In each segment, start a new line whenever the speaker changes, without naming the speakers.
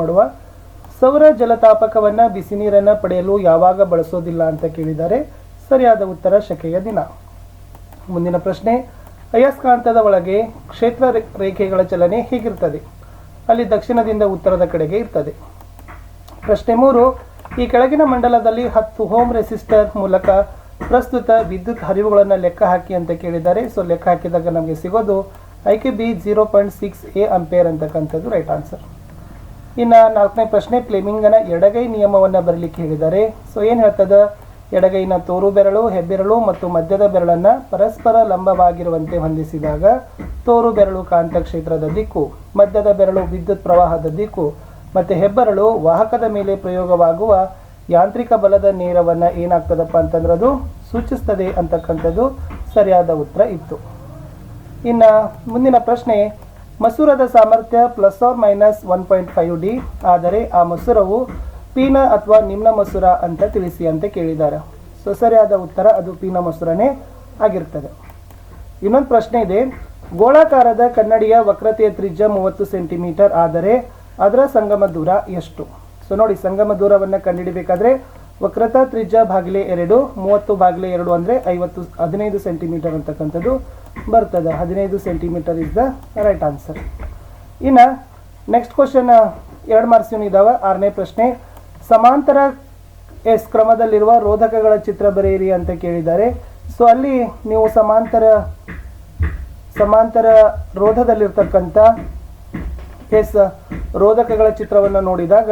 ಮಾಡುವ ಸೌರ ಜಲತಾಪಕವನ್ನು ಬಿಸಿ ನೀರನ್ನು ಪಡೆಯಲು ಯಾವಾಗ ಬಳಸೋದಿಲ್ಲ ಅಂತ ಕೇಳಿದ್ದಾರೆ. ಸರಿಯಾದ ಉತ್ತರ ಶಕೆಯ ದಿನ. ಮುಂದಿನ ಪ್ರಶ್ನೆ, ಅಯಸ್ಕಾಂತದ ಒಳಗೆ ಕ್ಷೇತ್ರ ರೇಖೆಗಳ ಚಲನೆ ಹೇಗಿರ್ತದೆ? ಅಲ್ಲಿ ದಕ್ಷಿಣದಿಂದ ಉತ್ತರದ ಕಡೆಗೆ ಇರ್ತದೆ. ಪ್ರಶ್ನೆ 3, ಈ ಕೆಳಗಿನ ಮಂಡಲದಲ್ಲಿ 10 ಓಮ್ ರೆಸಿಸ್ಟರ್ ಮೂಲಕ ಪ್ರಸ್ತುತ ವಿದ್ಯುತ್ ಹರಿವುಗಳನ್ನು ಲೆಕ್ಕ ಹಾಕಿ ಅಂತ ಕೇಳಿದ್ದಾರೆ. ಸೊ ಲೆಕ್ಕ ಹಾಕಿದಾಗ ನಮಗೆ ಸಿಗೋದು IKB 0.6 ಆಂಪಿಯರ್ ಅಂತಕ್ಕಂಥದ್ದು ರೈಟ್ ಆನ್ಸರ್. ಇನ್ನು 4ನೇ ಪ್ರಶ್ನೆ, ಫ್ಲೆಮಿಂಗನ ಎಡಗೈ ನಿಯಮವನ್ನು ಬರಲಿಕ್ಕೆ ಹೇಳಿದ್ದಾರೆ. ಸೊ ಏನು ಹೇಳ್ತದೆ? ಎಡಗೈನ ತೋರು ಬೆರಳು, ಹೆಬ್ಬೆರಳು ಮತ್ತು ಮಧ್ಯದ ಬೆರಳನ್ನು ಪರಸ್ಪರ ಲಂಬವಾಗಿರುವಂತೆ ಹೊಂದಿಸಿದಾಗ ತೋರು ಬೆರಳು ಕಾಂತ ಕ್ಷೇತ್ರದ ದಿಕ್ಕು, ಮಧ್ಯದ ಬೆರಳು ವಿದ್ಯುತ್ ಪ್ರವಾಹದ ದಿಕ್ಕು ಮತ್ತು ಹೆಬ್ಬೆರಳು ವಾಹಕದ ಮೇಲೆ ಪ್ರಯೋಗವಾಗುವ ಯಾಂತ್ರಿಕ ಬಲದ ನೇರವನ್ನು ಏನಾಗ್ತದಪ್ಪ ಅಂತಂದ್ರೆ ಅದು ಸೂಚಿಸ್ತದೆ ಅಂತಕ್ಕಂಥದ್ದು ಸರಿಯಾದ ಉತ್ತರ ಇತ್ತು. ಇನ್ನು ಮುಂದಿನ ಪ್ರಶ್ನೆ, ಮಸೂರದ ಸಾಮರ್ಥ್ಯ ±1.5D ಆದರೆ ಆ ಮಸೂರವು ಪೀನ ಅಥವಾ ನಿಮ್ನ ಮಸೂರ ಅಂತ ತಿಳಿಸಿ ಅಂತ ಕೇಳಿದ್ದಾರೆ. ಸೊ ಸರಿಯಾದ ಉತ್ತರ ಅದು ಪೀನ ಮಸೂರನೇ ಆಗಿರ್ತದೆ. ಇನ್ನೊಂದು ಪ್ರಶ್ನೆ ಇದೆ, ಗೋಳಾಕಾರದ ಕನ್ನಡಿಯ ವಕ್ರತೆಯ ತ್ರಿಜ್ಯ 30 ಸೆಂಟಿಮೀಟರ್ ಆದರೆ ಅದರ ಸಂಗಮ ದೂರ ಎಷ್ಟು? ಸೊ ನೋಡಿ, ಸಂಗಮ ದೂರವನ್ನು ಕಂಡುಹಿಡಿಬೇಕಾದ್ರೆ ವಕ್ರತಾ ತ್ರಿಜ್ಯ ಭಾಗಿಲೆ 2, 30/2 ಅಂದರೆ 15 ಸೆಂಟಿಮೀಟರ್ ಅಂತಕ್ಕಂಥದ್ದು ಬರ್ತದೆ. 15 centimetre is the right answer. ಇನ್ನು ನೆಕ್ಸ್ಟ್ ಕ್ವಶನ್ 2 ಮಾರ್ಕ್ಸ್ ಇದಾವೆ. 6ನೇ ಪ್ರಶ್ನೆ, ಸಮಾಂತರ ಎಸ್ ಕ್ರಮದಲ್ಲಿರುವ ರೋಧಕಗಳ ಚಿತ್ರ ಬರೆಯಿರಿ ಅಂತ ಕೇಳಿದ್ದಾರೆ. ಸೊ ಅಲ್ಲಿ ನೀವು ಸಮಾಂತರ ರೋಧದಲ್ಲಿರ್ತಕ್ಕಂಥ ಎಸ್ ರೋಧಕಗಳ ಚಿತ್ರವನ್ನು ನೋಡಿದಾಗ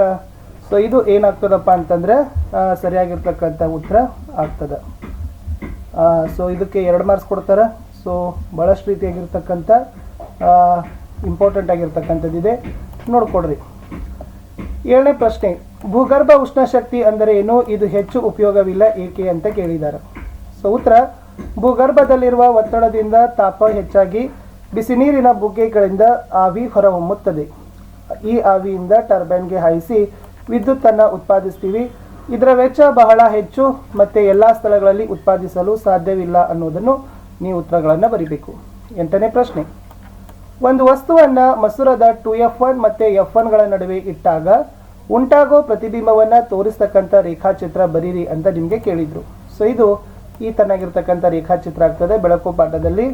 ಸೊ ಇದು ಏನಾಗ್ತದಪ್ಪ ಅಂತಂದರೆ ಸರಿಯಾಗಿರ್ತಕ್ಕಂಥ ಉತ್ತರ ಆಗ್ತದೆ. ಸೊ ಇದಕ್ಕೆ 2 ಮಾರ್ಕ್ಸ್ ಕೊಡ್ತಾರೆ. ಸೊ ಭಾಳಷ್ಟು ರೀತಿಯಾಗಿರ್ತಕ್ಕಂಥ ಇಂಪಾರ್ಟೆಂಟ್ ಆಗಿರ್ತಕ್ಕಂಥದ್ದಿದೆ, ನೋಡ್ಕೊಡ್ರಿ. 7ನೇ ಪ್ರಶ್ನೆ, ಭೂಗರ್ಭ ಉಷ್ಣಶಕ್ತಿ ಅಂದರೆ ಏನು? ಇದು ಹೆಚ್ಚು ಉಪಯೋಗವಿಲ್ಲ ಏಕೆ ಅಂತ ಕೇಳಿದ್ದಾರೆ. ಸೊ ಉತ್ತರ, ಭೂಗರ್ಭದಲ್ಲಿರುವ ಒತ್ತಡದಿಂದ ತಾಪ ಹೆಚ್ಚಾಗಿ ಬಿಸಿ ನೀರಿನ ಬುಗ್ಗೆಗಳಿಂದ ಆವಿ ಹೊರಹೊಮ್ಮುತ್ತದೆ. ಈ ಆವಿಯಿಂದ ಟರ್ಬೈನ್ಗೆ ಹಾಯಿಸಿ ವಿದ್ಯುತ್ತನ್ನು ಉತ್ಪಾದಿಸ್ತೀವಿ. ಇದರ ವೆಚ್ಚ ಬಹಳ ಹೆಚ್ಚು ಮತ್ತು ಎಲ್ಲ ಸ್ಥಳಗಳಲ್ಲಿ ಉತ್ಪಾದಿಸಲು ಸಾಧ್ಯವಿಲ್ಲ ಅನ್ನೋದನ್ನು ನೀವು ಉತ್ತರಗಳನ್ನು ಬರೀಬೇಕು. 8ನೇ ಪ್ರಶ್ನೆ, ಒಂದು ವಸ್ತುವನ್ನು ಮಸೂರದ 2F1 ಮತ್ತು F1ಗಳ ನಡುವೆ ಇಟ್ಟಾಗ ಉಂಟಾಗೋ ಪ್ರತಿಬಿಂಬವನ್ನು ತೋರಿಸ್ತಕ್ಕಂಥ ರೇಖಾಚಿತ್ರ ಬರೀರಿ ಅಂತ ನಿಮಗೆ ಕೇಳಿದರು. ಸೊ ಇದು ಈ ತನ್ನಾಗಿರ್ತಕ್ಕಂಥ ರೇಖಾಚಿತ್ರ ಆಗ್ತದೆ. ಬೆಳಕು ಪಾಠದಲ್ಲಿ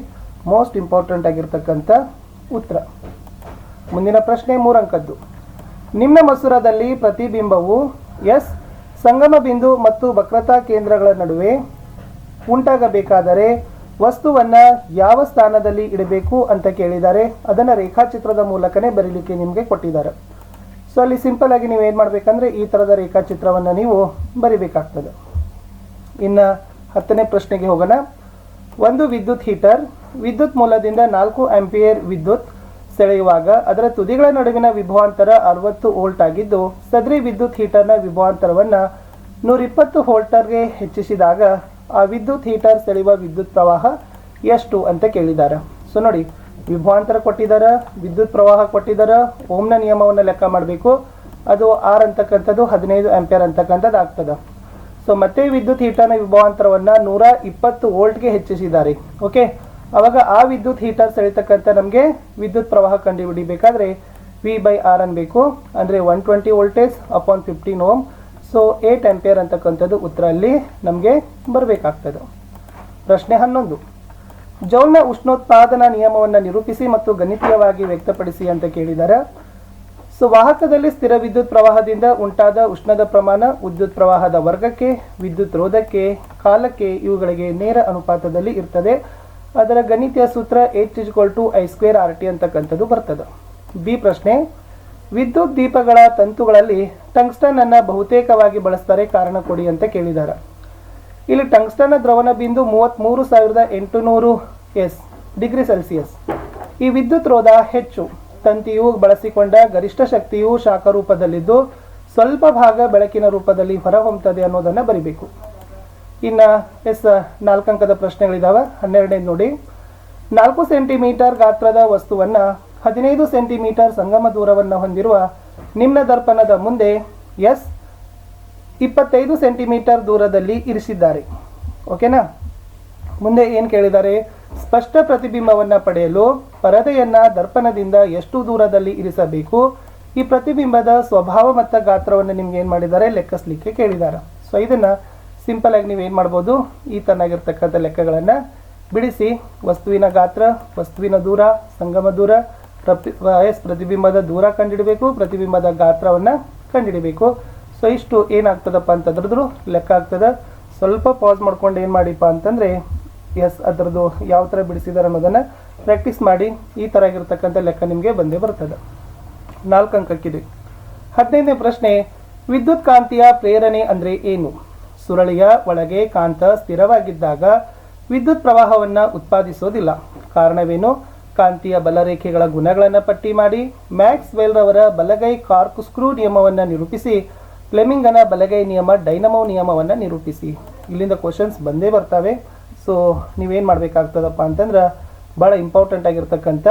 ಮೋಸ್ಟ್ ಇಂಪಾರ್ಟೆಂಟ್ ಆಗಿರ್ತಕ್ಕಂಥ ಉತ್ತರ. ಮುಂದಿನ ಪ್ರಶ್ನೆ 3 ಅಂಕದ್ದು, ನಿಮ್ನ ಮಸೂರದಲ್ಲಿ ಪ್ರತಿಬಿಂಬವು ಎಸ್ ಸಂಗಮ ಬಿಂದು ಮತ್ತು ವಕ್ರತಾ ಕೇಂದ್ರಗಳ ನಡುವೆ ಉಂಟಾಗಬೇಕಾದರೆ ವಸ್ತುವನ್ನು ಯಾವ ಸ್ಥಾನದಲ್ಲಿ ಇಡಬೇಕು ಅಂತ ಕೇಳಿದ್ದಾರೆ. ಅದನ್ನು ರೇಖಾಚಿತ್ರದ ಮೂಲಕನೇ ಬರೀಲಿಕ್ಕೆ ನಿಮಗೆ ಕೊಟ್ಟಿದ್ದಾರೆ. ಸೊ ಅಲ್ಲಿ ಸಿಂಪಲ್ ಆಗಿ ನೀವು ಏನು ಮಾಡಬೇಕಂದ್ರೆ ಈ ಥರದ ರೇಖಾಚಿತ್ರವನ್ನು ನೀವು ಬರಿಬೇಕಾಗ್ತದೆ. ಇನ್ನು 10ನೇ ಪ್ರಶ್ನೆಗೆ ಹೋಗೋಣ. ಒಂದು ವಿದ್ಯುತ್ ಹೀಟರ್ ವಿದ್ಯುತ್ ಮೂಲದಿಂದ 4 ಆಂಪಿಯರ್ ವಿದ್ಯುತ್ ಸೆಳೆಯುವಾಗ ಅದರ ತುದಿಗಳ ನಡುವಿನ ವಿಭವಾಂತರ 60 ವೋಲ್ಟ್ ಆಗಿದ್ದು ಸದರಿ ವಿದ್ಯುತ್ ಹೀಟರ್ನ ವಿಭವಾಂತರವನ್ನು 120 ವೋಲ್ಟರ್ಗೆ ಹೆಚ್ಚಿಸಿದಾಗ ಆ ವಿದ್ಯುತ್ ಹೀಟರ್ ಸೆಳೆಯುವ ವಿದ್ಯುತ್ ಪ್ರವಾಹ ಎಷ್ಟು ಅಂತ ಕೇಳಿದ್ದಾರೆ. ಸೊ ನೋಡಿ, ವಿಭವಾಂತರ ಕೊಟ್ಟಿದ್ದಾರೆ, ವಿದ್ಯುತ್ ಪ್ರವಾಹ ಕೊಟ್ಟಿದ್ದಾರೆ, ಓಮ್ನ ನಿಯಮವನ್ನು ಲೆಕ್ಕ ಮಾಡಬೇಕು. ಅದು ಆರ್ ಅಂತಕ್ಕಂಥದ್ದು 15 ಆಂಪಿಯರ್ ಅಂತಕ್ಕಂಥದ್ದು ಆಗ್ತದೆ. ಸೊ ಮತ್ತೆ ವಿದ್ಯುತ್ ಹೀಟರ್ನ ವಿಭವಾಂತರವನ್ನು 120 ವೋಲ್ಟ್ಗೆ ಹೆಚ್ಚಿಸಿದ್ದಾರೆ. ಓಕೆ, ಆವಾಗ ಆ ವಿದ್ಯುತ್ ಹೀಟರ್ ಸೆಳೆತಕ್ಕಂಥ ನಮಗೆ ವಿದ್ಯುತ್ ಪ್ರವಾಹ ಕಂಡುಹಿಡಿಬೇಕಾದ್ರೆ V/R ಅನ್ಬೇಕು. ಅಂದರೆ 120 voltage upon 15 ohm. So 8 ampere ಅಂತಕ್ಕಂಥದ್ದು ಉತ್ತರ ಅಲ್ಲಿ ನಮಗೆ ಬರಬೇಕಾಗ್ತದೆ. ಪ್ರಶ್ನೆ 11, ಜೌಲ್ನ ಉಷ್ಣೋತ್ಪಾದನಾ ನಿಯಮವನ್ನು ನಿರೂಪಿಸಿ ಮತ್ತು ಗಣಿತೀಯವಾಗಿ ವ್ಯಕ್ತಪಡಿಸಿ ಅಂತ ಕೇಳಿದ್ದಾರೆ. ಸೊ ವಾಹಕದಲ್ಲಿ ಸ್ಥಿರ ವಿದ್ಯುತ್ ಪ್ರವಾಹದಿಂದ ಉಂಟಾದ ಉಷ್ಣದ ಪ್ರಮಾಣ ವಿದ್ಯುತ್ ಪ್ರವಾಹದ ವರ್ಗಕ್ಕೆ, ವಿದ್ಯುತ್ ರೋಧಕ್ಕೆ, ಕಾಲಕ್ಕೆ ಇವುಗಳಿಗೆ ನೇರ ಅನುಪಾತದಲ್ಲಿ ಇರ್ತದೆ. ಅದರ ಗಣಿತೀಯ ಸೂತ್ರ H=I²RT ಅಂತಕ್ಕಂಥದ್ದು ಬರ್ತದೆ. ಬಿ ಪ್ರಶ್ನೆ, ವಿದ್ಯುತ್ ದೀಪಗಳ ತಂತುಗಳಲ್ಲಿ ಟಂಗ್ಸ್ಟನ್ ಅನ್ನು ಬಹುತೇಕವಾಗಿ ಬಳಸ್ತಾರೆ, ಕಾರಣ ಕೊಡಿ ಅಂತ ಕೇಳಿದ್ದಾರೆ. ಇಲ್ಲಿ ಟಂಗ್ಸ್ಟನ್ನ ದ್ರವಣ ಬಿಂದು 33,800 ಡಿಗ್ರಿ ಸೆಲ್ಸಿಯಸ್. ಈ ವಿದ್ಯುತ್ ರೋಧ ಹೆಚ್ಚು. ತಂತಿಯು ಬಳಸಿಕೊಂಡ ಗರಿಷ್ಠ ಶಕ್ತಿಯು ಶಾಖ ರೂಪದಲ್ಲಿದ್ದು ಸ್ವಲ್ಪ ಭಾಗ ಬೆಳಕಿನ ರೂಪದಲ್ಲಿ ಹೊರಹೊಮ್ಮುತ್ತದೆ ಅನ್ನೋದನ್ನು ಬರಿಬೇಕು. ಇನ್ನು 4 ಅಂಕದ ಪ್ರಶ್ನೆಗಳಿದ್ದಾವೆ. 12ನೇದು ನೋಡಿ, 4 ಸೆಂಟಿಮೀಟರ್ ಗಾತ್ರದ ವಸ್ತುವನ್ನು 15 ಸೆಂಟಿಮೀಟರ್ ಸಂಗಮ ದೂರವನ್ನು ಹೊಂದಿರುವ ನಿಮ್ನ ದರ್ಪಣದ ಮುಂದೆ 25 ಸೆಂಟಿಮೀಟರ್ ದೂರದಲ್ಲಿ ಇರಿಸಿದ್ದಾರೆ. ಓಕೆನಾ? ಮುಂದೆ ಏನು ಕೇಳಿದ್ದಾರೆ? ಸ್ಪಷ್ಟ ಪ್ರತಿಬಿಂಬವನ್ನು ಪಡೆಯಲು ಪರದೆಯನ್ನು ದರ್ಪಣದಿಂದ ಎಷ್ಟು ದೂರದಲ್ಲಿ ಇರಿಸಬೇಕು, ಈ ಪ್ರತಿಬಿಂಬದ ಸ್ವಭಾವ ಮತ್ತು ಗಾತ್ರವನ್ನು ನಿಮ್ಗೆ ಏನು ಮಾಡಿದ್ದಾರೆ ಲೆಕ್ಕಿಸ್ಲಿಕ್ಕೆ ಕೇಳಿದ್ದಾರೆ. ಸೊ ಇದನ್ನು ಸಿಂಪಲ್ ಆಗಿ ನೀವೇನು ಮಾಡ್ಬೋದು, ಈ ತನ್ನಾಗಿರ್ತಕ್ಕಂಥ ಲೆಕ್ಕಗಳನ್ನು ಬಿಡಿಸಿ ವಸ್ತುವಿನ ಗಾತ್ರ, ವಸ್ತುವಿನ ದೂರ, ಸಂಗಮ ದೂರ, ಪ್ರತಿಬಿಂಬದ ದೂರ ಕಂಡುಹಿಡಬೇಕು, ಪ್ರತಿಬಿಂಬದ ಗಾತ್ರವನ್ನು ಕಂಡುಹಿಡಬೇಕು. ಸೊ ಇಷ್ಟು ಏನಾಗ್ತದಪ್ಪ ಅಂತಂದ್ರದ್ದು ಲೆಕ್ಕ ಆಗ್ತದೆ. ಸ್ವಲ್ಪ ಪಾಸ್ ಮಾಡ್ಕೊಂಡು ಏನು ಮಾಡಿಪ್ಪ ಅಂತಂದರೆ ಅದರದ್ದು ಯಾವ ಥರ ಬಿಡಿಸಿದಾರೆ ಅನ್ನೋದನ್ನು ಪ್ರಾಕ್ಟೀಸ್ ಮಾಡಿ. ಈ ಥರ ಆಗಿರ್ತಕ್ಕಂಥ ಲೆಕ್ಕ ನಿಮಗೆ ಬಂದೇ ಬರ್ತದೆ. 4 ಅಂಕಕ್ಕಿದೆ. 15ನೇ ಪ್ರಶ್ನೆ, ವಿದ್ಯುತ್ ಕಾಂತೀಯ ಪ್ರೇರಣೆ ಅಂದರೆ ಏನು? ಸುರಳಿಯ ಒಳಗೆ ಕಾಂತ ಸ್ಥಿರವಾಗಿದ್ದಾಗ ವಿದ್ಯುತ್ ಪ್ರವಾಹವನ್ನು ಉತ್ಪಾದಿಸೋದಿಲ್ಲ. ಕಾರಣವೇನು? ಕಾಂತೀಯ ಬಲರೇಖೆಗಳ ಗುಣಗಳನ್ನು ಪಟ್ಟಿ ಮಾಡಿ. ಮ್ಯಾಕ್ಸ್ ವೆಲ್ ರವರ ಬಲಗೈ ಕಾರ್ಕ್ ಸ್ಕ್ರೂ ನಿಯಮವನ್ನು ನಿರೂಪಿಸಿ. ಫ್ಲೆಮಿಂಗನ ಬಲಗೈ ನಿಯಮ ಡೈನಮೋ ನಿಯಮವನ್ನು ನಿರೂಪಿಸಿ. ಇಲ್ಲಿಂದ ಕ್ವಶನ್ಸ್ ಬಂದೇ ಬರ್ತವೆ. ಸೊ ನೀವೇನು ಮಾಡಬೇಕಾಗ್ತದಪ್ಪ ಅಂತಂದ್ರೆ ಭಾಳ ಇಂಪಾರ್ಟೆಂಟ್ ಆಗಿರ್ತಕ್ಕಂಥ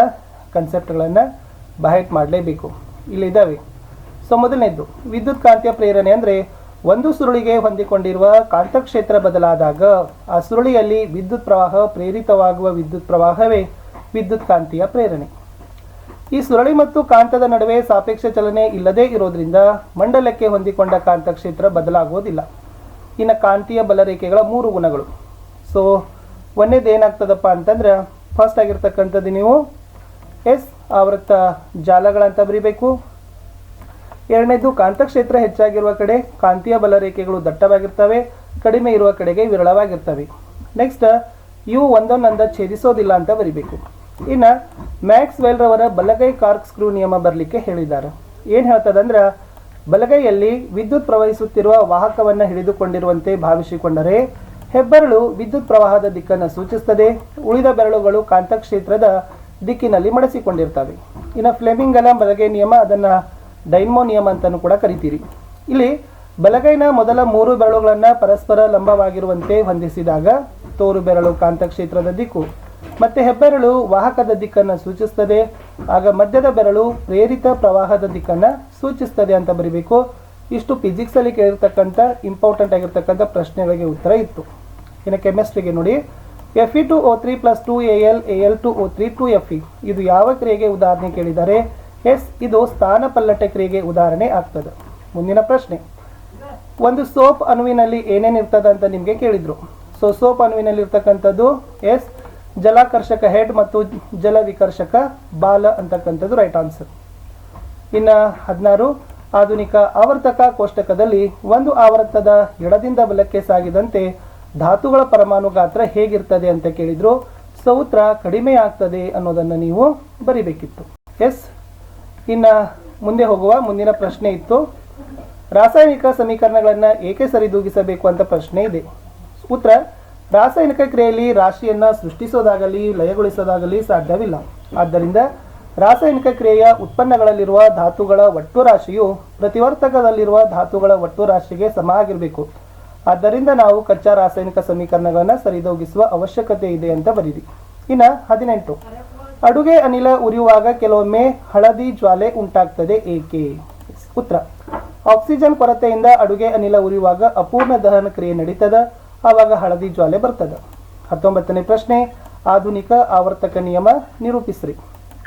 ಕನ್ಸೆಪ್ಟ್ಗಳನ್ನು ಬಹೈಟ್ ಮಾಡಲೇಬೇಕು. ಇಲ್ಲಿದ್ದಾವೆ. ಸೊ ಮೊದಲನೇದು, ವಿದ್ಯುತ್ ಕಾಂತೀಯ ಪ್ರೇರಣೆ ಅಂದರೆ ಒಂದು ಸುರುಳಿಗೆ ಹೊಂದಿಕೊಂಡಿರುವ ಕಾಂತಕ್ಷೇತ್ರ ಬದಲಾದಾಗ ಆ ಸುರುಳಿಯಲ್ಲಿ ವಿದ್ಯುತ್ ಪ್ರವಾಹ ಪ್ರೇರಿತವಾಗುವ ವಿದ್ಯುತ್ ಪ್ರವಾಹವೇ ವಿದ್ಯುತ್ ಕಾಂತೀಯ ಪ್ರೇರಣೆ. ಈ ಸುರುಳಿ ಮತ್ತು ಕಾಂತದ ನಡುವೆ ಸಾಪೇಕ್ಷ ಚಲನೆ ಇಲ್ಲದೇ ಇರೋದ್ರಿಂದ ಮಂಡಲಕ್ಕೆ ಹೊಂದಿಕೊಂಡ ಕಾಂತಕ್ಷೇತ್ರ ಬದಲಾಗುವುದಿಲ್ಲ. ಇನ್ನು ಕಾಂತೀಯ ಬಲರೇಖೆಗಳ 3 ಗುಣಗಳು. ಸೊ ಒಂದೇದು ಏನಾಗ್ತದಪ್ಪ ಅಂತಂದ್ರೆ ಫಸ್ಟ್ ಆಗಿರ್ತಕ್ಕಂಥದ್ದು ನೀವು ಆವೃತ್ತ ಜಾಲಗಳಂತ ಬರೀಬೇಕು. ಎರಡನೇದು, ಕಾಂತಕ್ಷೇತ್ರ ಹೆಚ್ಚಾಗಿರುವ ಕಡೆ ಕಾಂತೀಯ ಬಲರೇಖೆಗಳು ದಟ್ಟವಾಗಿರ್ತವೆ, ಕಡಿಮೆ ಇರುವ ಕಡೆಗೆ ವಿರಳವಾಗಿರ್ತವೆ. ನೆಕ್ಸ್ಟ್, ಇವು ಒಂದೊಂದೊಂದ ಛೇದಿಸೋದಿಲ್ಲ ಅಂತ ಬರಿಬೇಕು. ಇನ್ನು ಮ್ಯಾಕ್ಸ್ ವೆಲ್ ರವರ ಬಲಗೈ ಕಾರ್ಕ್ ಸ್ಕ್ರೂ ನಿಯಮ ಬರಲಿಕ್ಕೆ ಹೇಳಿದ್ದಾರೆ. ಏನು ಹೇಳ್ತದಂದ್ರೆ, ಬಲಗೈಯಲ್ಲಿ ವಿದ್ಯುತ್ ಪ್ರವಹಿಸುತ್ತಿರುವ ವಾಹಕವನ್ನು ಹಿಡಿದುಕೊಂಡಿರುವಂತೆ ಭಾವಿಸಿಕೊಂಡರೆ ಹೆಬ್ಬೆರಳು ವಿದ್ಯುತ್ ಪ್ರವಾಹದ ದಿಕ್ಕನ್ನು ಸೂಚಿಸುತ್ತದೆ, ಉಳಿದ ಬೆರಳುಗಳು ಕಾಂತಕ್ಷೇತ್ರದ ದಿಕ್ಕಿನಲ್ಲಿ ಮಡಚಿಕೊಂಡಿರ್ತವೆ. ಇನ್ನು ಫ್ಲೆಮಿಂಗನ ಬಲಗೈ ನಿಯಮ, ಅದನ್ನು ಡೈನಮೋ ನಿಯಮ ಅಂತಲೂ ಕೂಡ ಕರಿತೀರಿ. ಇಲ್ಲಿ ಬಲಗೈನ ಮೊದಲ 3 ಬೆರಳುಗಳನ್ನು ಪರಸ್ಪರ ಲಂಬವಾಗಿರುವಂತೆ ಹೊಂದಿಸಿದಾಗ ತೋರು ಬೆರಳು ಕಾಂತಕ್ಷೇತ್ರದ ದಿಕ್ಕು ಮತ್ತು ಹೆಬ್ಬೆರಳು ವಾಹಕದ ದಿಕ್ಕನ್ನು ಸೂಚಿಸ್ತದೆ. ಆಗ ಮಧ್ಯದ ಬೆರಳು ಪ್ರೇರಿತ ಪ್ರವಾಹದ ದಿಕ್ಕನ್ನು ಸೂಚಿಸ್ತದೆ ಅಂತ ಬರೀಬೇಕು. ಇಷ್ಟು ಫಿಸಿಕ್ಸಲ್ಲಿ ಕೇಳಿರ್ತಕ್ಕಂಥ ಇಂಪಾರ್ಟೆಂಟ್ ಆಗಿರ್ತಕ್ಕಂಥ ಪ್ರಶ್ನೆಗಳಿಗೆ ಉತ್ತರ ಇತ್ತು. ಇನ್ನು ಕೆಮಿಸ್ಟ್ರಿಗೆ ನೋಡಿ, Fe2O3 + 2Al Al2O3 2Fe ಇದು ಯಾವ ಕ್ರಿಯೆಗೆ ಉದಾಹರಣೆ ಕೇಳಿದ್ದಾರೆ? ಇದು ಸ್ಥಾನ ಪಲ್ಲಟ ಕ್ರಿಯೆಗೆ ಉದಾಹರಣೆ ಆಗ್ತದೆ. ಮುಂದಿನ ಪ್ರಶ್ನೆ, ಒಂದು ಸೋಪ್ ಅಣುವಿನಲ್ಲಿ ಏನೇನು ಇರ್ತದೆ ಅಂತ ನಿಮಗೆ ಕೇಳಿದ್ರು. ಸೊ ಸೋಪ್ ಅಣುವಿನಲ್ಲಿ ಇರ್ತಕ್ಕಂಥದ್ದು ಜಲಾಕರ್ಷಕ ಹೆಡ್ ಮತ್ತು ಜಲ ವಿಕರ್ಷಕ ಬಾಲ ಅಂತಕ್ಕಂಥದ್ದು ರೈಟ್ ಆನ್ಸರ್. ಇನ್ನು 16, ಆಧುನಿಕ ಆವರ್ತಕ ಕೋಷ್ಟಕದಲ್ಲಿ ಒಂದು ಆವರ್ತದ ಎಡದಿಂದ ಬಲಕ್ಕೆ ಸಾಗಿದಂತೆ ಧಾತುಗಳ ಪರಮಾಣು ಗಾತ್ರ ಹೇಗಿರ್ತದೆ ಅಂತ ಕೇಳಿದ್ರು. ಸೂತ್ರ ಕಡಿಮೆ ಆಗ್ತದೆ ಅನ್ನೋದನ್ನು ನೀವು ಬರಿಬೇಕಿತ್ತು. ಇನ್ನು ಮುಂದೆ ಹೋಗುವ ಮುಂದಿನ ಪ್ರಶ್ನೆ ಇತ್ತು, ರಾಸಾಯನಿಕ ಸಮೀಕರಣಗಳನ್ನು ಏಕೆ ಸರಿದೂಗಿಸಬೇಕು ಅಂತ ಪ್ರಶ್ನೆ ಇದೆ. ಉತ್ತರ, ರಾಸಾಯನಿಕ ಕ್ರಿಯೆಯಲ್ಲಿ ರಾಶಿಯನ್ನು ಸೃಷ್ಟಿಸೋದಾಗಲಿ ಲಯಗೊಳಿಸೋದಾಗಲಿ ಸಾಧ್ಯವಿಲ್ಲ. ಆದ್ದರಿಂದ ರಾಸಾಯನಿಕ ಕ್ರಿಯೆಯ ಉತ್ಪನ್ನಗಳಲ್ಲಿರುವ ಧಾತುಗಳ ಒಟ್ಟು ರಾಶಿಯು ಪ್ರತಿವರ್ತಕದಲ್ಲಿರುವ ಧಾತುಗಳ ಒಟ್ಟು ರಾಶಿಗೆ ಸಮ ಆಗಿರಬೇಕು. ಆದ್ದರಿಂದ ನಾವು ಕಚ್ಚಾ ರಾಸಾಯನಿಕ ಸಮೀಕರಣಗಳನ್ನು ಸರಿದೂಗಿಸುವ ಅವಶ್ಯಕತೆ ಇದೆ ಅಂತ ಬರೀರಿ. ಇನ್ನು 18, ಅಡುಗೆ ಅನಿಲ ಉರಿಯುವಾಗ ಕೆಲವೊಮ್ಮೆ ಹಳದಿ ಜ್ವಾಲೆ ಉಂಟಾಗ್ತದೆ ಏಕೆ? ಉತ್ತರ, ಆಕ್ಸಿಜನ್ ಕೊರತೆಯಿಂದ ಅಡುಗೆ ಅನಿಲ ಉರಿಯುವಾಗ ಅಪೂರ್ಣ ದಹನ ಕ್ರಿಯೆ ನಡೀತದೆ, ಆವಾಗ ಹಳದಿ ಜ್ವಾಲೆ ಬರ್ತದೆ. 19ನೇ ಪ್ರಶ್ನೆ, ಆಧುನಿಕ ಆವರ್ತಕ ನಿಯಮ ನಿರೂಪಿಸ್ರಿ.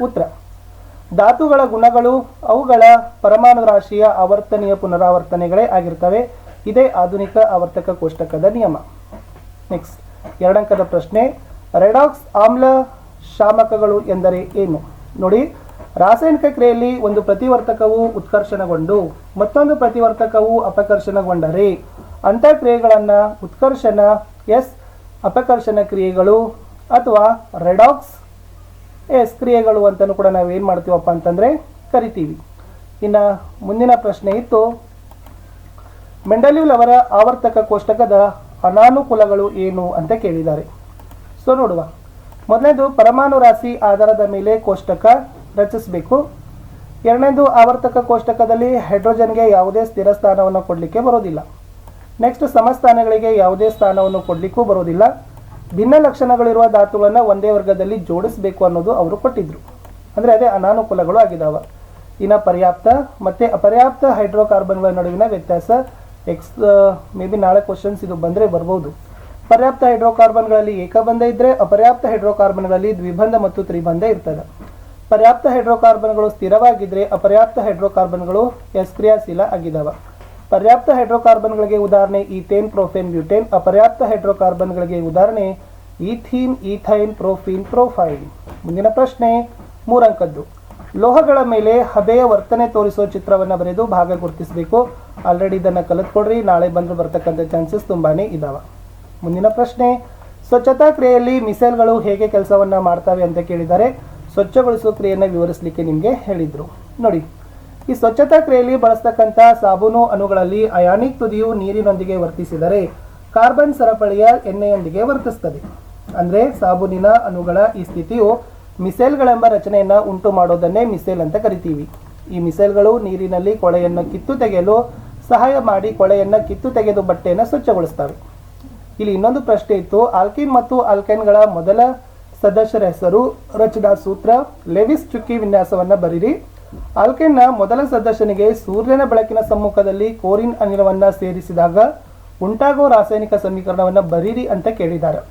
ಉತ್ತರ, ಧಾತುಗಳ ಗುಣಗಳು ಅವುಗಳ ಪರಮಾಣು ರಾಶಿಯ ಆವರ್ತನೀಯ ಪುನರಾವರ್ತನೆಗಳೇ ಆಗಿರ್ತವೆ. ಇದೇ ಆಧುನಿಕ ಆವರ್ತಕ ಕೋಷ್ಟಕದ ನಿಯಮ. ನೆಕ್ಸ್ಟ್ 2 ಅಂಕದ ಪ್ರಶ್ನೆ, ರೆಡಾಕ್ಸ್ ಆಮ್ಲ ಶಾಮಕಗಳು ಎಂದರೆ ಏನು? ನೋಡಿ, ರಾಸಾಯನಿಕ ಕ್ರಿಯೆಯಲ್ಲಿ ಒಂದು ಪ್ರತಿವರ್ತಕವು ಉತ್ಕರ್ಷಣಗೊಂಡು ಮತ್ತೊಂದು ಪ್ರತಿವರ್ತಕವು ಅಪಕರ್ಷಣಗೊಂಡರೆ ಅಂಥ ಕ್ರಿಯೆಗಳನ್ನು ಉತ್ಕರ್ಷಣ ಅಪಕರ್ಷಣ ಕ್ರಿಯೆಗಳು ಅಥವಾ ರೆಡಾಕ್ಸ್ ಕ್ರಿಯೆಗಳು ಅಂತಲೂ ಕೂಡ ನಾವು ಏನು ಮಾಡ್ತೀವಪ್ಪ ಅಂತಂದರೆ ಕರಿತೀವಿ. ಇನ್ನು ಮುಂದಿನ ಪ್ರಶ್ನೆ ಇತ್ತು, ಮೆಂಡೆಲೀವ್ ಅವರ ಆವರ್ತಕ ಕೋಷ್ಟಕದ ಅನಾನುಕೂಲಗಳು ಏನು ಅಂತ ಕೇಳಿದ್ದಾರೆ. ಸೊ ನೋಡುವ, ಮೊದಲನೇದು ಪರಮಾಣು ರಾಶಿ ಆಧಾರದ ಮೇಲೆ ಕೋಷ್ಟಕ ರಚಿಸಬೇಕು. ಎರಡನೇದು, ಆವರ್ತಕ ಕೋಷ್ಟಕದಲ್ಲಿ ಹೈಡ್ರೋಜನ್ಗೆ ಯಾವುದೇ ಸ್ಥಿರ ಸ್ಥಾನವನ್ನು ಕೊಡಲಿಕ್ಕೆ ಬರೋದಿಲ್ಲ. ನೆಕ್ಸ್ಟ್, ಸಮಸ್ಥಾನಗಳಿಗೆ ಯಾವುದೇ ಸ್ಥಾನವನ್ನು ಕೊಡಲಿಕ್ಕೂ ಬರೋದಿಲ್ಲ. ಭಿನ್ನ ಲಕ್ಷಣಗಳಿರುವ ಧಾತುಗಳನ್ನು ಒಂದೇ ವರ್ಗದಲ್ಲಿ ಜೋಡಿಸಬೇಕು ಅನ್ನೋದು ಅವರು ಕೊಟ್ಟಿದ್ರು. ಅಂದರೆ ಅದೇ ಅನಾನುಕೂಲಗಳು ಆಗಿದ್ದಾವೆ. ಇನ್ನು ಪರ್ಯಾಪ್ತ ಮತ್ತು ಅಪರ್ಯಾಪ್ತ ಹೈಡ್ರೋಕಾರ್ಬನ್ಗಳ ನಡುವಿನ ವ್ಯತ್ಯಾಸ ಮೇ ಬಿ ನಾಳೆ ಕ್ವಶನ್ಸ್ ಇದು ಬಂದರೆ ಬರ್ಬೋದು. ಪರ್ಯಾಪ್ತ ಹೈಡ್ರೋಕಾರ್ಬನ್ಗಳಲ್ಲಿ ಏಕಬಂಧ ಇದ್ದರೆ ಅಪರ್ಯಾಪ್ತ ಹೈಡ್ರೋಕಾರ್ಬನ್ಗಳಲ್ಲಿ ದ್ವಿಬಂಧ ಮತ್ತು ತ್ರಿಬಂಧ ಇರ್ತದೆ. ಪರ್ಯಾಪ್ತ ಹೈಡ್ರೋಕಾರ್ಬನ್ಗಳು ಸ್ಥಿರವಾಗಿದ್ದರೆ ಅಪರ್ಯಾಪ್ತ ಹೈಡ್ರೋಕಾರ್ಬನ್ಗಳು ಕ್ರಿಯಾಶೀಲ ಆಗಿದ್ದಾವೆ. ಪರ್ಯಾಪ್ತ ಹೈಡ್ರೋಕಾರ್ಬನ್ಗಳಿಗೆ ಉದಾಹರಣೆ ಈಥೇನ್, ಪ್ರೋಫೇನ್, ಬ್ಯೂಟೇನ್. ಅಪರ್ಯಾಪ್ತ ಹೈಡ್ರೋಕಾರ್ಬನ್ಗಳಿಗೆ ಉದಾಹರಣೆ ಈಥೀನ್, ಈಥೈನ್, ಪ್ರೋಫೀನ್, ಪ್ರೋಫೈನ್. ಮುಂದಿನ ಪ್ರಶ್ನೆ 3 ಅಂಕದ್ದು. ಲೋಹಗಳ ಮೇಲೆ ಹಬೆಯ ವರ್ತನೆ ತೋರಿಸುವ ಚಿತ್ರವನ್ನು ಬರೆದು ಭಾಗ ಗುರುತಿಸಬೇಕು. ಆಲ್ರೆಡಿ ಇದನ್ನು ಕಲಿತ್ಕೊಡ್ರಿ, ನಾಳೆ ಬಂದರೂ ಬರ್ತಕ್ಕಂಥ ಚಾನ್ಸಸ್ ತುಂಬಾನೇ ಇದ್ದಾವೆ. ಮುಂದಿನ ಪ್ರಶ್ನೆ, ಸ್ವಚ್ಛತಾ ಕ್ರಿಯೆಯಲ್ಲಿ ಮಿಸೈಲ್ಗಳು ಹೇಗೆ ಕೆಲಸವನ್ನು ಮಾಡ್ತವೆ ಅಂತ ಕೇಳಿದ್ದಾರೆ. ಸ್ವಚ್ಛಗೊಳಿಸುವ ಕ್ರಿಯೆಯನ್ನು ವಿವರಿಸಲಿಕ್ಕೆ ನಿಮಗೆ ಹೇಳಿದರು. ನೋಡಿ, ಈ ಸ್ವಚ್ಛತಾ ಕ್ರಿಯೆಯಲ್ಲಿ ಬಳಸ್ತಕ್ಕಂಥ ಸಾಬೂನು ಅಣುಗಳಲ್ಲಿ ಅಯಾನಿಕ್ ತುದಿಯು ನೀರಿನೊಂದಿಗೆ ವರ್ತಿಸಿದರೆ ಕಾರ್ಬನ್ ಸರಪಳಿಯ ಎಣ್ಣೆಯೊಂದಿಗೆ ವರ್ತಿಸ್ತದೆ. ಅಂದರೆ ಸಾಬೂನಿನ ಅಣುಗಳ ಈ ಸ್ಥಿತಿಯು ಮಿಸೈಲ್ಗಳೆಂಬ ರಚನೆಯನ್ನು ಉಂಟು ಮಾಡೋದನ್ನೇ ಮಿಸೈಲ್ ಅಂತ ಕರಿತೀವಿ. ಈ ಮಿಸೈಲ್ಗಳು ನೀರಿನಲ್ಲಿ ಕೊಳೆಯನ್ನು ಕಿತ್ತು ತೆಗೆಯಲು ಸಹಾಯ ಮಾಡಿ ಕೊಳೆಯನ್ನು ಕಿತ್ತು ತೆಗೆದು ಬಟ್ಟೆಯನ್ನು ಸ್ವಚ್ಛಗೊಳಿಸ್ತವೆ. ಇಲ್ಲಿ ಇನ್ನೊಂದು ಪ್ರಶ್ನೆ ಇತ್ತು. ಆಲ್ಕಿನ್ ಮತ್ತು ಆಲ್ಕೈನ್ಗಳ ಮೊದಲ ಸದಸ್ಯರ ಹೆಸರು, ರಚನಾ ಸೂತ್ರ, ಲೆವಿಸ್ ಚುಕ್ಕಿ ವಿನ್ಯಾಸವನ್ನು ಬರೀರಿ. ಆಲ್ಕೈನ್ನ ಮೊದಲ ಸದಸ್ಯನಿಗೆ ಸೂರ್ಯನ ಬೆಳಕಿನ ಸಮ್ಮುಖದಲ್ಲಿ ಕೋರಿನ್ ಅನಿಲವನ್ನು ಸೇರಿಸಿದಾಗ ಉಂಟಾಗುವ ರಾಸಾಯನಿಕ ಸಮೀಕರಣವನ್ನು ಬರೀರಿ ಅಂತ ಕೇಳಿದ್ದಾರೆ.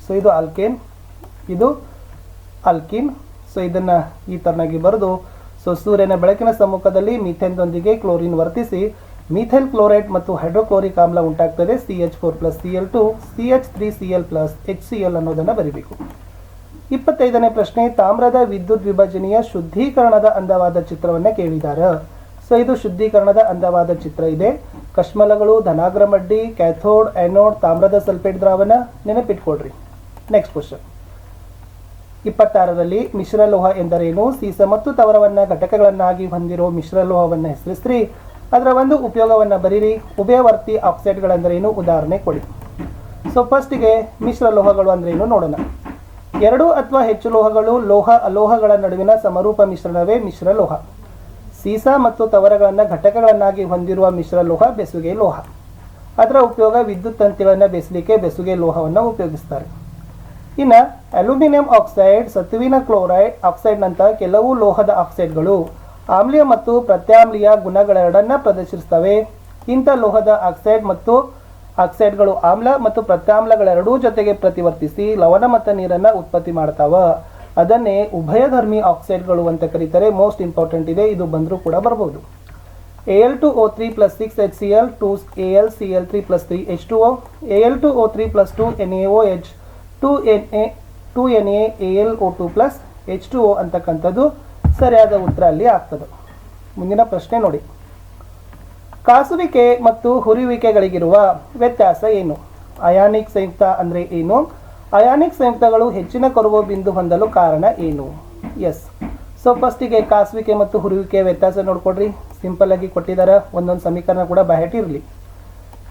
ಸೊ ಇದು ಆಲ್ಕೇನ್, ಇದು ಆಲ್ಕಿನ್. ಸೊ ಇದನ್ನು ಈ ಥರನಾಗಿ ಬರೆದು, ಸೊ ಸೂರ್ಯನ ಬೆಳಕಿನ ಸಮ್ಮುಖದಲ್ಲಿ ಮೀಥೇನ್ದೊಂದಿಗೆ ಕ್ಲೋರಿನ್ ವರ್ತಿಸಿ ಮೀಥೈಲ್ ಕ್ಲೋರೈಡ್ ಮತ್ತು ಹೈಡ್ರೋಕ್ಲೋರಿಕ್ ಆಮ್ಲ ಉಂಟಾಗ್ತದೆ. CH4+Cl2 CH3Cl+HCl ಅನ್ನೋದನ್ನು ಬರೀಬೇಕು. 25ನೇ ಪ್ರಶ್ನೆ, ತಾಮ್ರದ ವಿದ್ಯುತ್ ವಿಭಜನೆಯ ಶುದ್ಧೀಕರಣದ ಅಂದವಾದ ಚಿತ್ರವನ್ನು ಕೇಳಿದ್ದಾರೆ. ಸೊ ಇದು ಶುದ್ಧೀಕರಣದ ಅಂದವಾದ ಚಿತ್ರ ಇದೆ. ಕಶ್ಮಲಗಳು, ಧನಾಗ್ರ ಮಡ್ಡಿ, ಕ್ಯಾಥೋಡ್, ಆ್ಯನೋಡ್, ತಾಮ್ರದ ಸಲ್ಫೇಟ್ ದ್ರಾವಣ ನೆನಪಿಟ್ಕೊಡ್ರಿ. ನೆಕ್ಸ್ಟ್ ಕ್ವಶನ್ 26ರಲ್ಲಿ ಮಿಶ್ರಲೋಹ ಎಂದರೇನು? ಸೀಸ ಮತ್ತು ತವರವನ್ನು ಘಟಕಗಳನ್ನಾಗಿ ಹೊಂದಿರುವ ಮಿಶ್ರಲೋಹವನ್ನು ಹೆಸರಿಸ್ರಿ. ಅದರ ಒಂದು ಉಪಯೋಗವನ್ನು ಬರೀರಿ. ಉಭಯವರ್ತಿ ಆಕ್ಸೈಡ್ಗಳೆಂದರೇನು? ಉದಾಹರಣೆ ಕೊಡಿ. ಸೊ ಫಸ್ಟಿಗೆ ಮಿಶ್ರಲೋಹಗಳು ಅಂದ್ರೇನು ನೋಡೋಣ. 2 ಅಥವಾ ಹೆಚ್ಚು ಲೋಹಗಳು, ಲೋಹ ಅಲೋಹಗಳ ನಡುವಿನ ಸಮರೂಪ ಮಿಶ್ರಣವೇ ಮಿಶ್ರಲೋಹ. ಸೀಸ ಮತ್ತು ತವರಗಳನ್ನು ಘಟಕಗಳನ್ನಾಗಿ ಹೊಂದಿರುವ ಮಿಶ್ರಲೋಹ ಬೆಸುಗೆ ಲೋಹ. ಅದರ ಉಪಯೋಗ ವಿದ್ಯುತ್ ತಂತಿಗಳನ್ನು ಬೆಸಲಿಕ್ಕೆ ಬೆಸುಗೆ ಲೋಹವನ್ನು ಉಪಯೋಗಿಸ್ತಾರೆ. ಇನ್ನು ಅಲ್ಯೂಮಿನಿಯಂ ಆಕ್ಸೈಡ್, ಸತುವಿನ ಕ್ಲೋರೈಡ್ ಆಕ್ಸೈಡ್ನಂತಹ ಕೆಲವು ಲೋಹದ ಆಕ್ಸೈಡ್ಗಳು ಆಮ್ಲೀಯ ಮತ್ತು ಪ್ರತ್ಯಾಮ್ಲೀಯ ಗುಣಗಳೆರಡನ್ನ ಪ್ರದರ್ಶಿಸ್ತವೆ. ಇಂಥ ಲೋಹದ ಆಕ್ಸೈಡ್ ಮತ್ತು ಆಕ್ಸೈಡ್ಗಳು ಆಮ್ಲ ಮತ್ತು ಪ್ರತ್ಯಾಮ್ಲಗಳೆರಡೂ ಜೊತೆಗೆ ಪ್ರತಿವರ್ತಿಸಿ ಲವಣ ಮತ್ತು ನೀರನ್ನು ಉತ್ಪತ್ತಿ ಮಾಡ್ತಾವ. ಅದನ್ನೇ ಉಭಯಧರ್ಮಿ ಆಕ್ಸೈಡ್ಗಳು ಅಂತ ಕರೀತಾರೆ. ಮೋಸ್ಟ್ ಇಂಪಾರ್ಟೆಂಟ್ ಇದೆ, ಇದು ಬಂದರೂ ಕೂಡ ಬರ್ಬೋದು. Al2O3 + 6HCl 2AlCl3 + 3H2O, Al2O3 + 2NaOH 2NaAlO2 + H2O ಅಂತಕ್ಕಂಥದ್ದು ಸರಿಯಾದ ಉತ್ತರ ಅಲ್ಲಿ ಆಗ್ತದೆ. ಮುಂದಿನ ಪ್ರಶ್ನೆ ನೋಡಿ. ಕಾಸುವಿಕೆ ಮತ್ತು ಹುರಿಯುವಿಕೆಗಳಿಗಿರುವ ವ್ಯತ್ಯಾಸ ಏನು? ಅಯಾನಿಕ್ ಸಂಯುಕ್ತ ಅಂದರೆ ಏನು? ಅಯಾನಿಕ್ ಸಂಯುಕ್ತಗಳು ಹೆಚ್ಚಿನ ಕರಗುವ ಬಿಂದು ಹೊಂದಲು ಕಾರಣ ಏನು? ಎಸ್. ಸೊ ಫಸ್ಟಿಗೆ ಕಾಸುವಿಕೆ ಮತ್ತು ಹುರಿಯುವಿಕೆಯ ವ್ಯತ್ಯಾಸ ನೋಡ್ಕೊಡ್ರಿ. ಸಿಂಪಲ್ ಆಗಿ ಕೊಟ್ಟಿದ್ದಾರೆ, ಒಂದೊಂದು ಸಮೀಕರಣ ಕೂಡ ಬಾಯಟಿರಲಿ.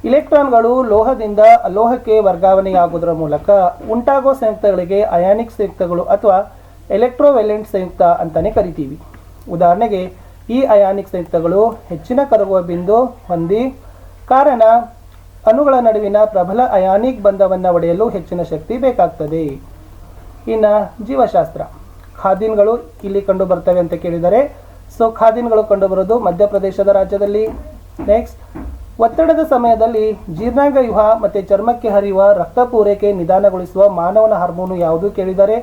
ಇಲೆಕ್ಟ್ರಾನ್ಗಳು ಲೋಹದಿಂದ ಅಲೋಹಕ್ಕೆ ವರ್ಗಾವಣೆಯಾಗುವುದರ ಮೂಲಕ ಉಂಟಾಗುವ ಸಂಯುಕ್ತಗಳಿಗೆ ಅಯಾನಿಕ್ ಸಂಯುಕ್ತಗಳು ಅಥವಾ ಎಲೆಕ್ಟ್ರೋವೆಲೆಂಟ್ ಸಂಯುಕ್ತ ಅಂತಾನೆ ಕರಿತೀವಿ. ಉದಾಹರಣೆಗೆ ಈ ಅಯಾನಿಕ್ ಸಂಯುಕ್ತಗಳು ಹೆಚ್ಚಿನ ಕರಗುವ ಬಿಂದು ಹೊಂದಿ ಕಾರಣ ಅಣುಗಳ ನಡುವಿನ ಪ್ರಬಲ ಅಯಾನಿಕ್ ಬಂಧವನ್ನು ಒಡೆಯಲು ಹೆಚ್ಚಿನ ಶಕ್ತಿ ಬೇಕಾಗ್ತದೆ. ಇನ್ನು ಜೀವಶಾಸ್ತ್ರ, ಖಾದಿನ್ಗಳು ಇಲ್ಲಿ ಕಂಡು ಬರ್ತವೆ ಅಂತ ಕೇಳಿದರೆ. ಸೊ ಖಾದಿನ್ಗಳು ಕಂಡುಬರೋದು ಮಧ್ಯಪ್ರದೇಶದ ರಾಜ್ಯದಲ್ಲಿ. ನೆಕ್ಸ್ಟ್, ಒತ್ತಡದ ಸಮಯದಲ್ಲಿ ಜೀರ್ಣಾಂಗ ವ್ಯೂಹ ಮತ್ತು ಚರ್ಮಕ್ಕೆ ಹರಿಯುವ ರಕ್ತ ಪೂರೈಕೆ ನಿಧಾನಗೊಳಿಸುವ ಮಾನವನ ಹಾರ್ಮೋನು ಯಾವುದು ಕೇಳಿದರೆ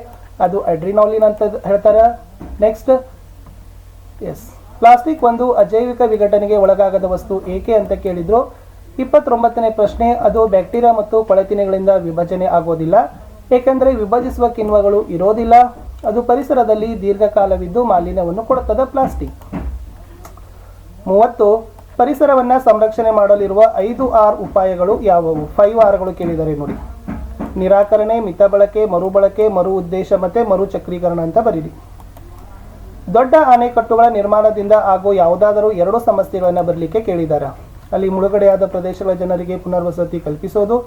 ಅದು ಅಡ್ರಿನಾಲಿನ್ ಅಂತ ಹೇಳ್ತಾರೆ. ನೆಕ್ಸ್ಟ್, ಎಸ್, ಪ್ಲಾಸ್ಟಿಕ್ ಒಂದು ಅಜೈವಿಕ ವಿಘಟನೆಗೆ ಒಳಗಾಗದ ವಸ್ತು ಏಕೆ ಅಂತ ಕೇಳಿದ್ರು. 29ನೇ ಪ್ರಶ್ನೆ, ಅದು ಬ್ಯಾಕ್ಟೀರಿಯಾ ಮತ್ತು ಕೊಳೆತಿನೆಗಳಿಂದ ವಿಭಜನೆ ಆಗೋದಿಲ್ಲ, ಏಕೆಂದರೆ ವಿಭಜಿಸುವ ಕಿಣ್ವಗಳು ಇರೋದಿಲ್ಲ. ಅದು ಪರಿಸರದಲ್ಲಿ ದೀರ್ಘಕಾಲವಿದ್ದು ಮಾಲಿನ್ಯವನ್ನು ಕೊಡುತ್ತದೆ ಪ್ಲಾಸ್ಟಿಕ್. 30, ಪರಿಸರವನ್ನು ಸಂರಕ್ಷಣೆ ಮಾಡಲಿರುವ 5R ಉಪಾಯಗಳು ಯಾವುವು? 5Rಗಳು ಕೇಳಿದರೆ ನೋಡಿ. ನಿರಾಕರಣೆ, ಮಿತ ಬಳಕೆ, ಮರುಬಳಕೆ, ಮರು ಉದ್ದೇಶ ಮತ್ತು ಮರುಚಕ್ರೀಕರಣ ಅಂತ ಬರೀರಿ. ದೊಡ್ಡ ಅಣೆಕಟ್ಟುಗಳ ನಿರ್ಮಾಣದಿಂದ ಆಗೋ ಯಾವುದಾದರೂ 2 ಸಮಸ್ಯೆಗಳನ್ನು ಬರಲಿಕ್ಕೆ ಕೇಳಿದ್ದಾರೆ. ಅಲ್ಲಿ ಮುಳುಗಡೆಯಾದ ಪ್ರದೇಶಗಳ ಜನರಿಗೆ ಪುನರ್ವಸತಿ ಕಲ್ಪಿಸೋದು,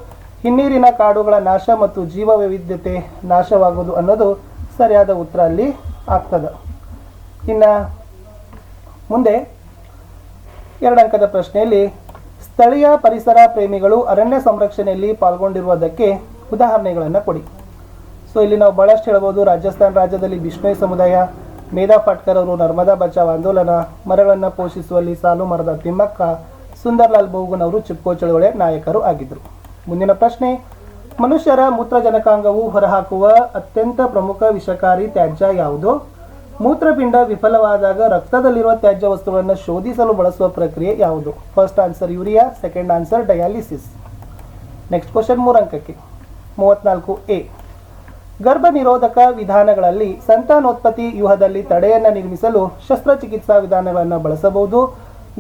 ಹಿನ್ನೀರಿನ ಕಾಡುಗಳ ನಾಶ ಮತ್ತು ಜೀವ ವೈವಿಧ್ಯತೆ ನಾಶವಾಗುವುದು ಅನ್ನೋದು ಸರಿಯಾದ ಉತ್ತರ ಅಲ್ಲಿ ಆಗ್ತದೆ. ಇನ್ನು ಮುಂದೆ 2 ಅಂಕದ ಪ್ರಶ್ನೆಯಲ್ಲಿ ಸ್ಥಳೀಯ ಪರಿಸರ ಪ್ರೇಮಿಗಳು ಅರಣ್ಯ ಸಂರಕ್ಷಣೆಯಲ್ಲಿ ಪಾಲ್ಗೊಂಡಿರುವುದಕ್ಕೆ ಉದಾಹರಣೆಗಳನ್ನು ಕೊಡಿ. ಸೊ ಇಲ್ಲಿ ನಾವು ಭಾಳಷ್ಟು ಹೇಳ್ಬೋದು. ರಾಜಸ್ಥಾನ ರಾಜ್ಯದಲ್ಲಿ ಬಿಷ್ಣೋಯ್ ಸಮುದಾಯ, ಮೇಧಾ ಫಾಟ್ಕರ್ ಅವರು ನರ್ಮದಾ ಬಚಾವ್ ಆಂದೋಲನ, ಮರಗಳನ್ನು ಪೋಷಿಸುವಲ್ಲಿ ಸಾಲು ಮರದ ತಿಮ್ಮಕ್ಕ, ಸುಂದರ್ಲಾಲ್ ಬಹುಗುನ್ ಅವರು ಚಿಪ್ಕೋ ಚಳವಳಿಯ ನಾಯಕರು ಆಗಿದ್ದರು. ಮುಂದಿನ ಪ್ರಶ್ನೆ, ಮನುಷ್ಯರ ಮೂತ್ರಜನಕಾಂಗವು ಹೊರಹಾಕುವ ಅತ್ಯಂತ ಪ್ರಮುಖ ವಿಷಕಾರಿ ತ್ಯಾಜ್ಯ ಯಾವುದು? ಮೂತ್ರಪಿಂಡ ವಿಫಲವಾದಾಗ ರಕ್ತದಲ್ಲಿರುವ ತ್ಯಾಜ್ಯ ವಸ್ತುಗಳನ್ನು ಶೋಧಿಸಲು ಬಳಸುವ ಪ್ರಕ್ರಿಯೆ ಯಾವುದು? First answer urea, second answer dialysis. Next question 3 ಅಂಕಕ್ಕೆ 34A. ಗರ್ಭ ನಿರೋಧಕ ವಿಧಾನಗಳಲ್ಲಿ ಸಂತಾನೋತ್ಪತ್ತಿ ವ್ಯೂಹದಲ್ಲಿ ತಡೆಯನ್ನು ನಿರ್ಮಿಸಲು ಶಸ್ತ್ರಚಿಕಿತ್ಸಾ ವಿಧಾನಗಳನ್ನು ಬಳಸಬಹುದು.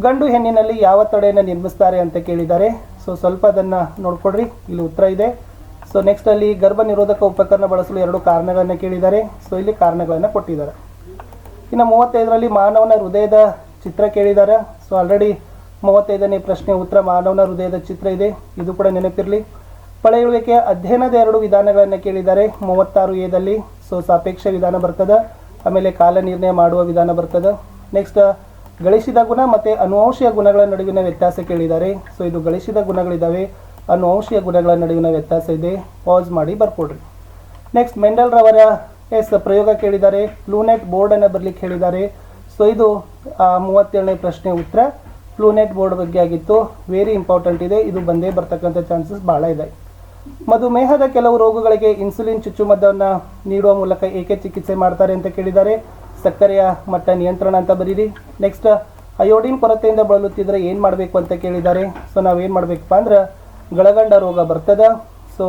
ಗಂಡು ಹೆಣ್ಣಿನಲ್ಲಿ ಯಾವ ತಡೆಯನ್ನು ನಿರ್ಮಿಸ್ತಾರೆ ಅಂತ ಕೇಳಿದ್ದಾರೆ. ಸೊ ಸ್ವಲ್ಪ ಅದನ್ನು ನೋಡ್ಕೊಡ್ರಿ, ಇಲ್ಲಿ ಉತ್ತರ ಇದೆ. ಸೊ ನೆಕ್ಸ್ಟ್ ಅಲ್ಲಿ ಗರ್ಭ ನಿರೋಧಕ ಉಪಕರಣ ಬಳಸಲು 2 ಕಾರಣಗಳನ್ನು ಕೇಳಿದ್ದಾರೆ. ಸೊ ಇಲ್ಲಿ ಕಾರಣಗಳನ್ನು ಕೊಟ್ಟಿದ್ದಾರೆ. ಇನ್ನು 35ರಲ್ಲಿ ಮಾನವನ ಹೃದಯದ ಚಿತ್ರ ಕೇಳಿದ್ದಾರೆ. ಸೊ ಆಲ್ರೆಡಿ 35ನೇ ಪ್ರಶ್ನೆ ಉತ್ತರ ಮಾನವನ ಹೃದಯದ ಚಿತ್ರ ಇದೆ, ಇದು ಕೂಡ ನೆನಪಿರಲಿ. ಪಳೆಯುಳಿಕೆ ಅಧ್ಯಯನದ 2 ವಿಧಾನಗಳನ್ನು ಕೇಳಿದ್ದಾರೆ 36Aದಲ್ಲಿ. ಸೊ ಸಾಪೇಕ್ಷ ವಿಧಾನ ಬರ್ತದೆ, ಆಮೇಲೆ ಕಾಲ ನಿರ್ಣಯ ಮಾಡುವ ವಿಧಾನ ಬರ್ತದೆ. ನೆಕ್ಸ್ಟ್ ಗಳಿಸಿದ ಗುಣ ಮತ್ತು ಅನುವಂಶೀಯ ಗುಣಗಳ ನಡುವಿನ ವ್ಯತ್ಯಾಸ ಕೇಳಿದ್ದಾರೆ. ಸೊ ಇದು ಗಳಿಸಿದ ಗುಣಗಳಿದ್ದಾವೆ, ಅನುವಂಶೀಯ ಗುಣಗಳ ನಡುವಿನ ವ್ಯತ್ಯಾಸ ಇದೆ. ಪಾಸ್ ಮಾಡಿ ಬರ್ಕೊಡ್ರಿ. ನೆಕ್ಸ್ಟ್ ಮೆಂಡಲ್ ರವರ ಪ್ರಯೋಗ ಕೇಳಿದ್ದಾರೆ, ಫ್ಲೂನೆಟ್ ಬೋರ್ಡನ್ನು ಬರಲಿಕ್ಕೆ ಹೇಳಿದ್ದಾರೆ. ಸೊ ಇದು 37ನೇ ಪ್ರಶ್ನೆ ಉತ್ತರ ಫ್ಲೂನೆಟ್ ಬೋರ್ಡ್ ಬಗ್ಗೆ ಆಗಿತ್ತು. ವೆರಿ ಇಂಪಾರ್ಟೆಂಟ್ ಇದೆ, ಇದು ಬಂದೇ ಬರ್ತಕ್ಕಂಥ ಚಾನ್ಸಸ್ ಭಾಳ ಇದೆ. ಮಧುಮೇಹದ ಕೆಲವು ರೋಗಗಳಿಗೆ ಇನ್ಸುಲಿನ್ ಚುಚ್ಚುಮದ್ದನ್ನು ನೀಡುವ ಮೂಲಕ ಏಕೆ ಚಿಕಿತ್ಸೆ ಮಾಡ್ತಾರೆ ಅಂತ ಕೇಳಿದ್ದಾರೆ. ಸಕ್ಕರೆಯ ಮಟ್ಟ ನಿಯಂತ್ರಣ ಅಂತ ಬರೀರಿ. ನೆಕ್ಸ್ಟ್ ಅಯೋಡಿನ್ ಕೊರತೆಯಿಂದ ಬಳಲುತ್ತಿದ್ದರೆ ಏನು ಮಾಡಬೇಕು ಅಂತ ಕೇಳಿದ್ದಾರೆ. ಸೊ ನಾವೇನು ಮಾಡಬೇಕಪ್ಪ ಅಂದ್ರೆ ಗಳಗಂಡ ರೋಗ ಬರ್ತದೆ. ಸೊ